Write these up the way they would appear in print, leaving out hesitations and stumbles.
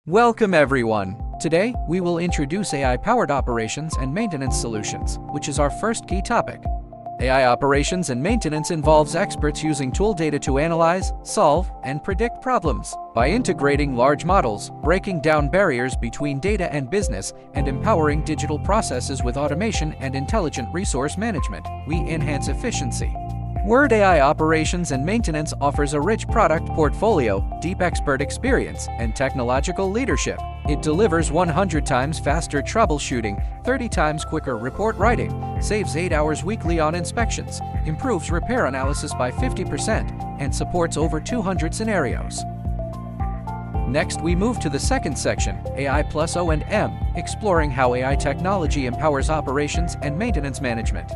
Welcome everyone! Today, we will introduce AI-powered operations and maintenance solutions, which is our first key topic. AI operations and maintenance involves experts using tool data to analyze, solve, and predict problems. By integrating large models, breaking down barriers between data and business, and empowering digital processes with automation and intelligent resource management, we enhance efficiency. WRD AI Operations and Maintenance offers a rich product portfolio, deep expert experience, and technological leadership. It delivers 100 times faster troubleshooting, 30 times quicker report writing, saves 8 hours weekly on inspections, improves repair analysis by 50%, and supports over 200 scenarios. Next, we move to the second section, AI plus O&M, exploring how AI technology empowers operations and maintenance management.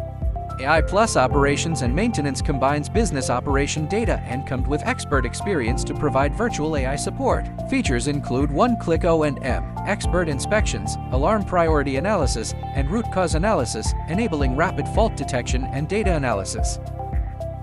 AI plus operations and maintenance combines business operation data and comes with expert experience to provide virtual AI support. Features include one-click O&M, expert inspections, alarm priority analysis, and root cause analysis, enabling rapid fault detection and data analysis.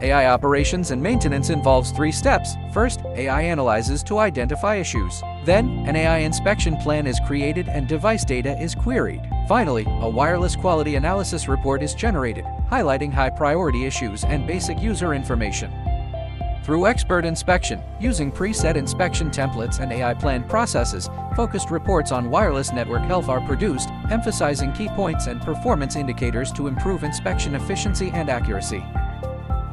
AI operations and maintenance involves 3 steps. First, AI analyzes to identify issues. Then, an AI inspection plan is created and device data is queried. Finally, a wireless quality analysis report is generated, highlighting high-priority issues and basic user information. Through expert inspection, using preset inspection templates and AI-planned processes, focused reports on wireless network health are produced, emphasizing key points and performance indicators to improve inspection efficiency and accuracy.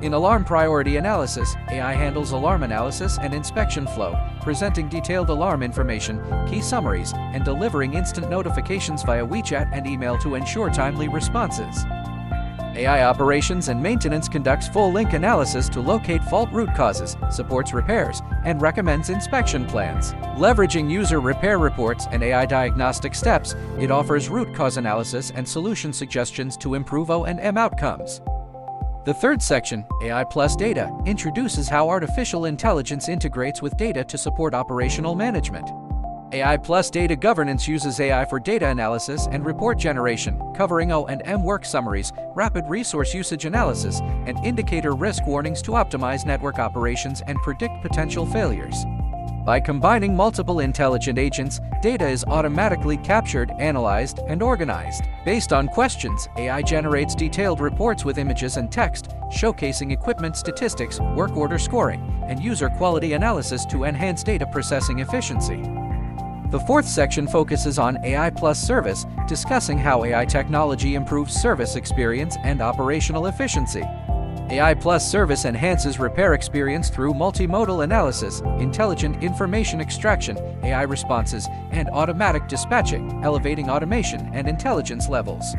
In alarm priority analysis, AI handles alarm analysis and inspection flow, presenting detailed alarm information, key summaries, and delivering instant notifications via WeChat and email to ensure timely responses. AI operations and maintenance conducts full link analysis to locate fault root causes, supports repairs, and recommends inspection plans. Leveraging user repair reports and AI diagnostic steps, it offers root cause analysis and solution suggestions to improve O&M outcomes. The third section, AI plus data, introduces how artificial intelligence integrates with data to support operational management. AI plus data governance uses AI for data analysis and report generation, covering O&M work summaries, rapid resource usage analysis, and indicator risk warnings to optimize network operations and predict potential failures. By combining multiple intelligent agents, data is automatically captured, analyzed, and organized. Based on questions, AI generates detailed reports with images and text, showcasing equipment statistics, work order scoring, and user quality analysis to enhance data processing efficiency. The fourth section focuses on AI plus service, discussing how AI technology improves service experience and operational efficiency. AI plus service enhances repair experience through multimodal analysis, intelligent information extraction, AI responses, and automatic dispatching, elevating automation and intelligence levels.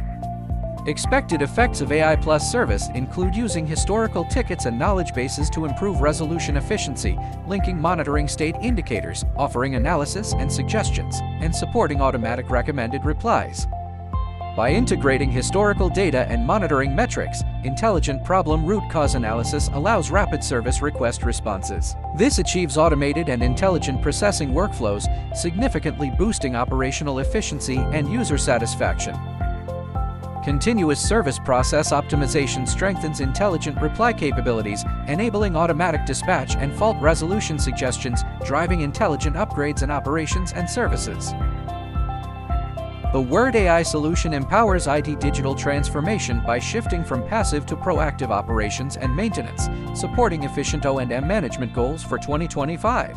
Expected effects of AI plus service include using historical tickets and knowledge bases to improve resolution efficiency, linking monitoring state indicators, offering analysis and suggestions, and supporting automatic recommended replies. By integrating historical data and monitoring metrics, intelligent problem root cause analysis allows rapid service request responses. This achieves automated and intelligent processing workflows, significantly boosting operational efficiency and user satisfaction. Continuous service process optimization strengthens intelligent reply capabilities, enabling automatic dispatch and fault resolution suggestions, driving intelligent upgrades in operations and services. The WRD AI solution empowers IT digital transformation by shifting from passive to proactive operations and maintenance, supporting efficient O&M management goals for 2025.